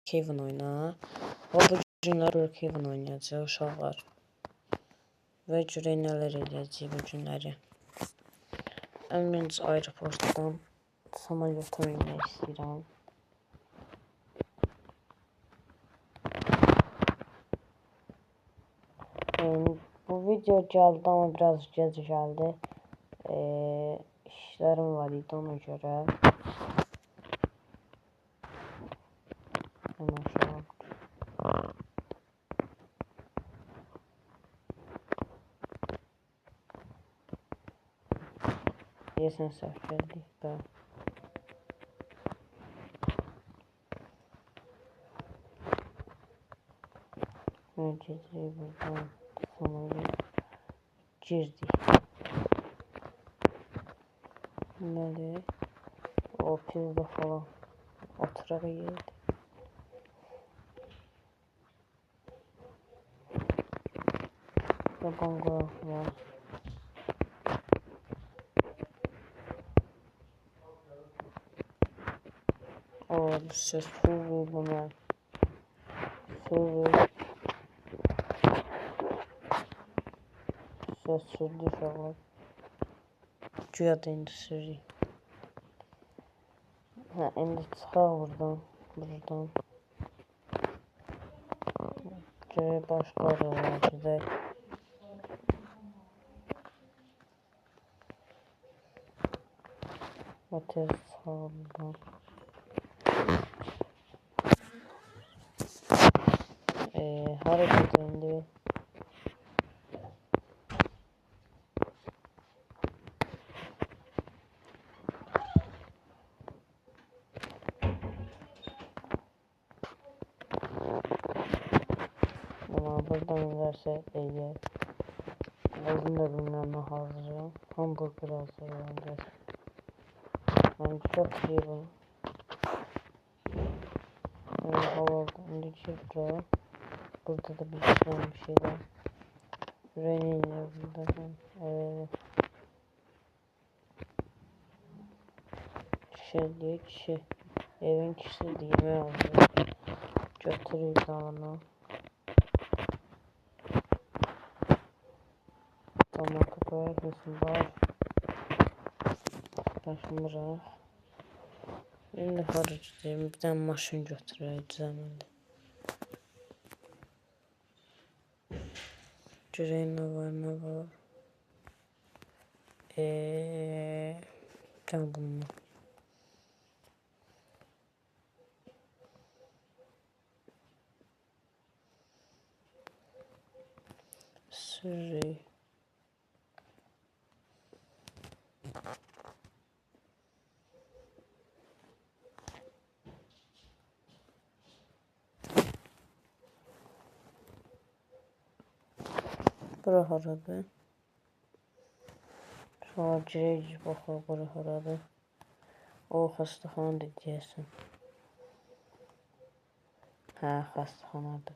Brookhaven oyna. O bu günlər Brookhaven oynayacaq uşaqlar. Və görək nələr edəcək bu günləri. Ən birinci aeroportdan samolyota minmək istəyirəm. Bu video gəldi amma biraz gec gəldi. İşlərim var idi ona görə. Hemen aşağı. Deyəsən səhv gəldik də. Gedirik buradan sonra girdik. Nədir? O pizza falan oturaq yerdir. Yaban qoyaq var. O ses su verdim mən. Su ver. Ses sürdü uşaqlar. Güya da indi sürüyük. İndi çıxaq buradan. Görək başqa aralar gedək. Tez çıxaq buradan. Hara gedir indi? Buradan versə eğer özüm də bilmem ne hazırım. Hamburger hazırlayacağım. Ben çok yiyeyim. Havalda indi girdim. Burada da bir şeyler. Renine burada. Kişi. Evin kişisi yemeği aldı. Götürüyor dağına. Tamam kapıya kesin var. Başımıza. Şimdi harcayacağım. Bir tane maşın götüreceğim. Göreyim ne var. Tamam bunu. Sürü. Bura haradır? Sonra girək baxaq bura haradır. O xəstəxanadır deyəsən. Hə, xəstəxanadır.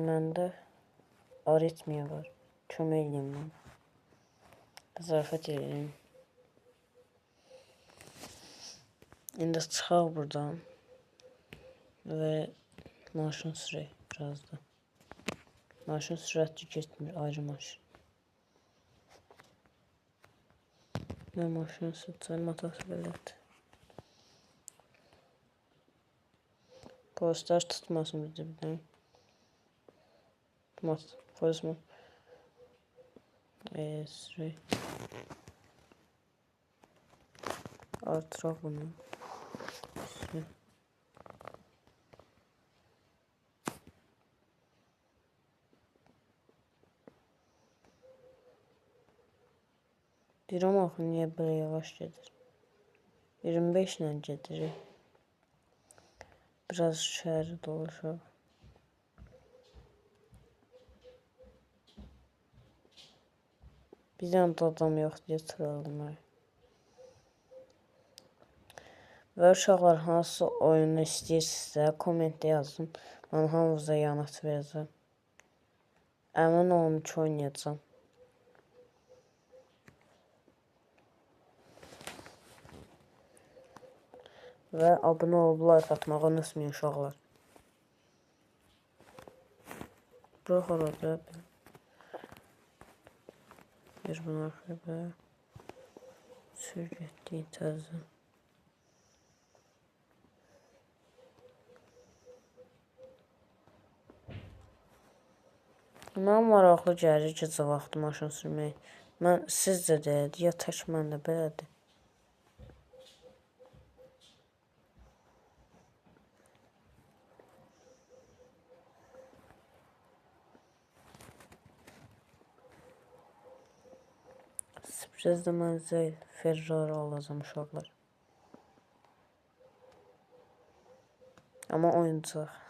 Məndə aritmiya var. Kömək edeyim mən. Zarafat edeyim. İndi çıxaq buradan. Və maşın sürək biraz da. Maşın sürətli getmir, ayrı maşın. Və maşın sürətli motosiklet. Polislər tutmasın bizi birdən. Polis mi? Sürək. Artıraq bunu. Sürək. Deyirəm axı niyə belə yavaş gedir? 25 ilə gedir. Biraz şəhəri dolaşaq. Bir dənə də adam yoxdur deyə tıraldım. Və uşaqlar hansı oyunu istəyirsinizsə kommentdə yazın. Mən hamınıza yanıt verəcəm. Əmin olun ki oynayacağım. və abunə olub like atmağı unutmayın uşaqlar. Bırax orada. Bir bunu arxaya sür getdik təzə. Mən maraqlı gəlir gecə vaxtı maşın sürmək. Mən sizcə deyildi, ya tək məndə belədir. Sürprizdə mənizə Ferrari alacam uşaqlar. Amma oyuncaq.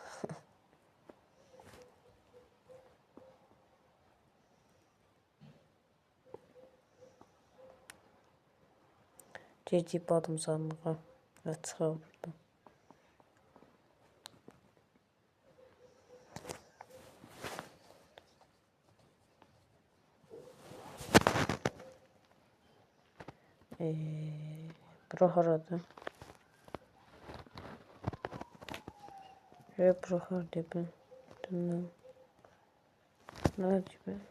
Gecik badımcanlığa və çıxaq buradan. Bura haradır? Bura haradır ben? Dönəm. Nədir ben?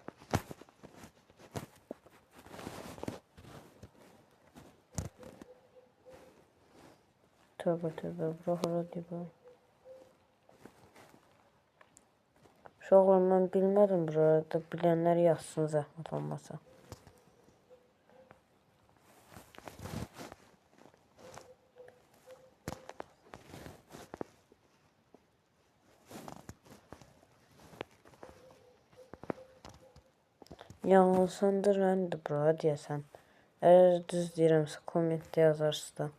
Tövbə, bura haradır ben? Uşaqlar, mən bilmədim burada. Bilənlər yazsın zəhmət olmasa. Yanılsandır, məndə bura deyəsən. Əgər düz deyirəmsə, kommentdə yazarsınız da.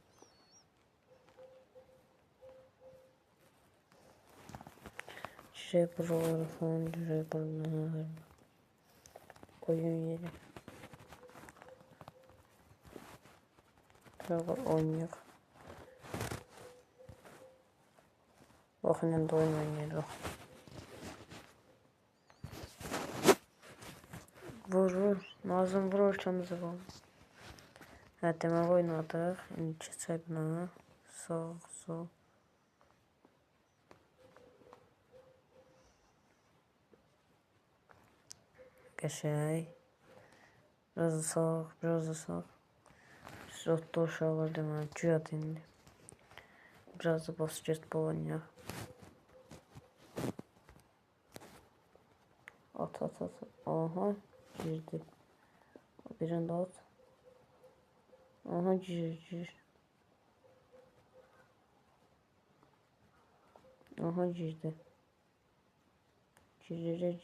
Şey buraları falan görək buradan. Oyun yeri. Buralar oynayıq. Baxın, indi oyun oynayırıq. Vurur. Nazım vurur ölkəmizə qalır. Hə, demək oynadıq. İndi keçək buna. Sağ, sol. Qəşəng. Biraz da sağ, biraz da sağ. Zotlu uşaqlar demək, güya indi. Biraz da basketbol oynayaq. At. Aha, girdi. Birini də at. Aha, gir. Aha, girdi. Girir.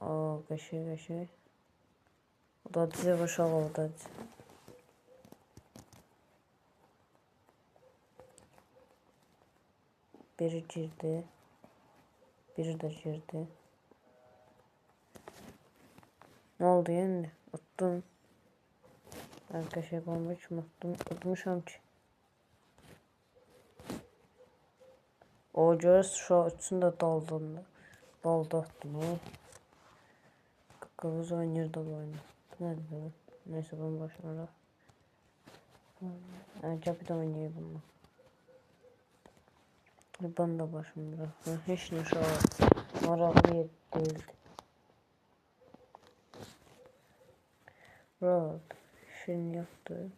Aa, qəşəng. O da dizə uşaq oldu. Biri girdi. Biri də girdi. Nə oldu yəni? Utdum. Mən qəşəng olmaq kimi utmuşam ki. O görür uşaq üçün də dalda atdım. Qız oynayır da bu oyunu. Bu nədir bu? Neyse, bunu başlayalım. Gəl bir də oynayayım bunu. Ben de başım bıraktım. Hiç ne şu an maraqlı yer değildi. Rahat. Şirin yaptı.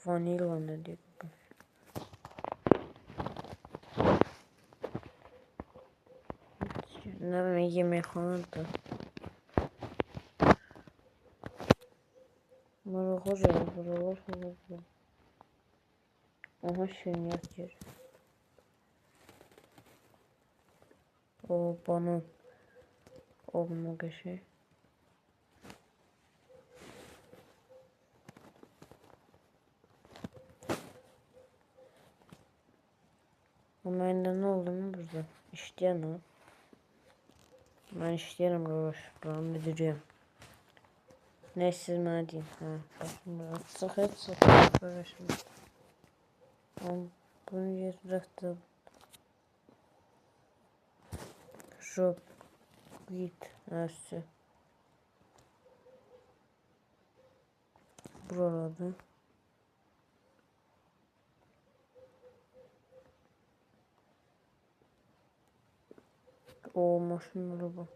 Vanilla ne diyor? Ne bileyim, yemekhanada. Maraqlı yer buralar falan. Aha, şirin yaptı. O bana olma qəşəng. Ama indi nə oldu mu burada? İşləyən o. Mən işləyirəm qardaş. Buranı müdürüyəm. Neyse, siz mənə deyin. Hə, baxın bura. Çıx. Qardaşım. Bunu yerdə. Shop. Git. Nəsə. Buralarda. O maşınları bu.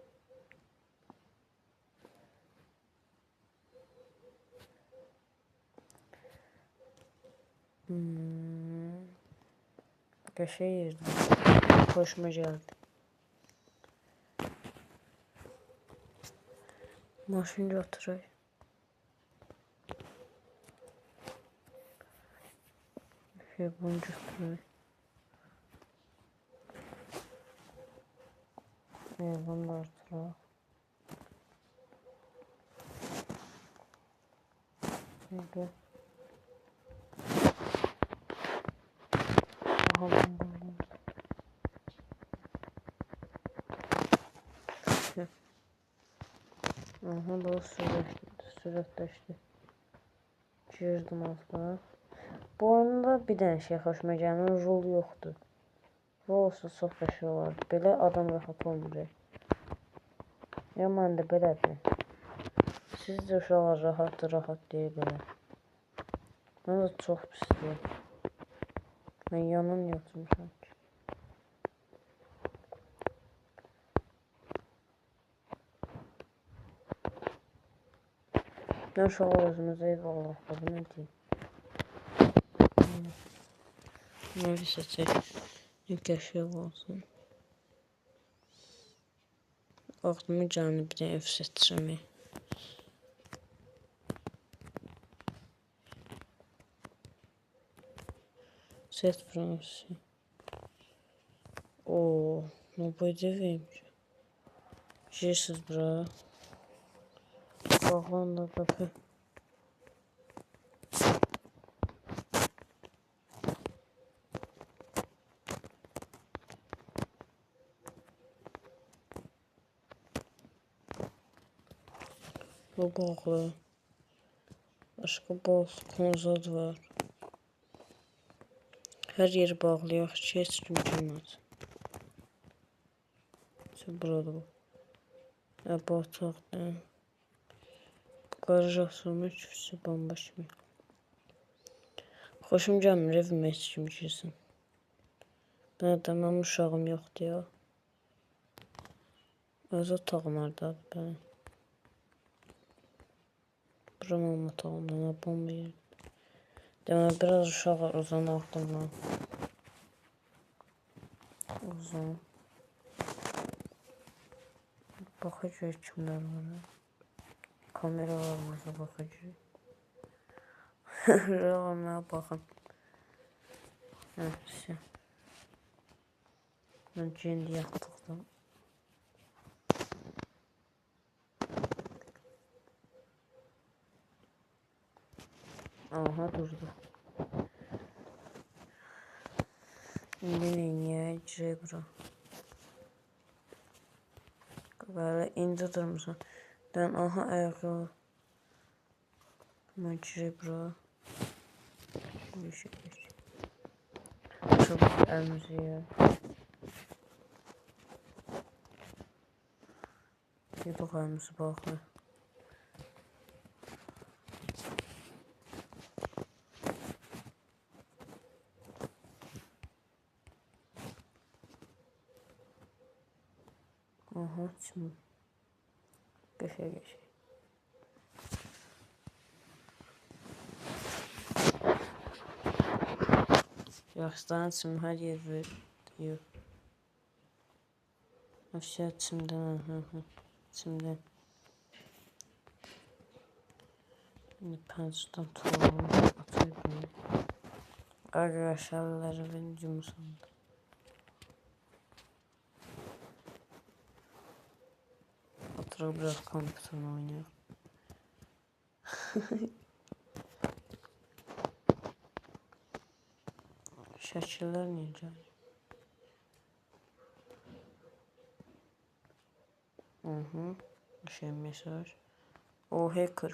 Qəşəng yerdir. Hoşuma geldi. Maşın götürək. Bunu götürək. Bunu da artıraq. Aha, aha da sürətləşdi. Girdim altına. Bu oyunda bir dənə şey xoşuma gəlmir, rol yoxdur. Rol olsa çox qəşəng olardı. Belə adam rahat olmayacaq. Ya məndə belədir. Sizcə uşaqlar rahat deyil belə. Mən də çox pisdir. Mən yanan yatmışam ki. Mən uşaqlar özümüzə eyvallah. Bu nə deyim? Bunları seçək. Qəşəng olsun. Axlıma gəldi bir dənə ev seçsəm. Set Fransi. Oo, ну подивимся. Jesus bra. Bağlan da qapı. Bu bağlı. Başqa balkonzad var. Hər yeri bağlayaq ki, heç kim girməz. Burada bu. Bu otaqdır. Qaraj asılmış küçüsü bomboş kimi. Xoşum gəlmir evimə heç kim girsin. Mən də mənim uşağım yoxdur ya. Öz otağım hardadır bəli. Bura mənim otağımda nə bomba yer. Demək biraz uşaq uzanaq bundan. Uzan. Baxacaq kimlər var. Kameralarımıza baxacaq. Rəqəmə baxın. Hə, mən indi yatdıqda. Aha durdu. İndi neyəcək bura? Böyle indi durmuşam. Ben aha ayağı. Mən girək bura. Bir şey geç. Çok əlimizi yer. Yedək əlimizi baxır. Aha, şimdi geçe. Yaxşıdan şimdi her yer veriyor. Aşağı çimdən, çimdən. Şimdi pençeden tuğalım, atayım bunu. Arkadaşlarları benim cümüsümdür. Oturup biraz kompütürünü oynayalım. Şəkillər necə? Şey mesaj. O hacker.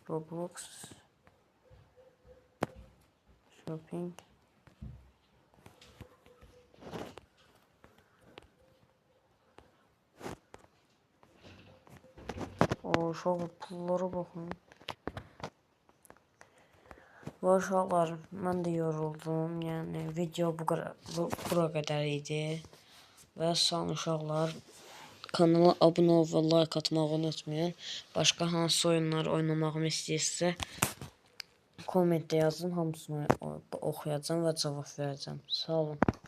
Roblox. Shopping. O uşaq pullara baxın. Bu uşaqlar, mən də yoruldum. Yəni video bura qədər idi. Və sağ olun uşaqlar. Kanala abunə ol və like atmağı unutmayın. Başqa hansı oyunlar oynamağımı istəyirsə kommentdə yazın, hamısını oxuyacağam və cavab verəcəm. Sağ olun.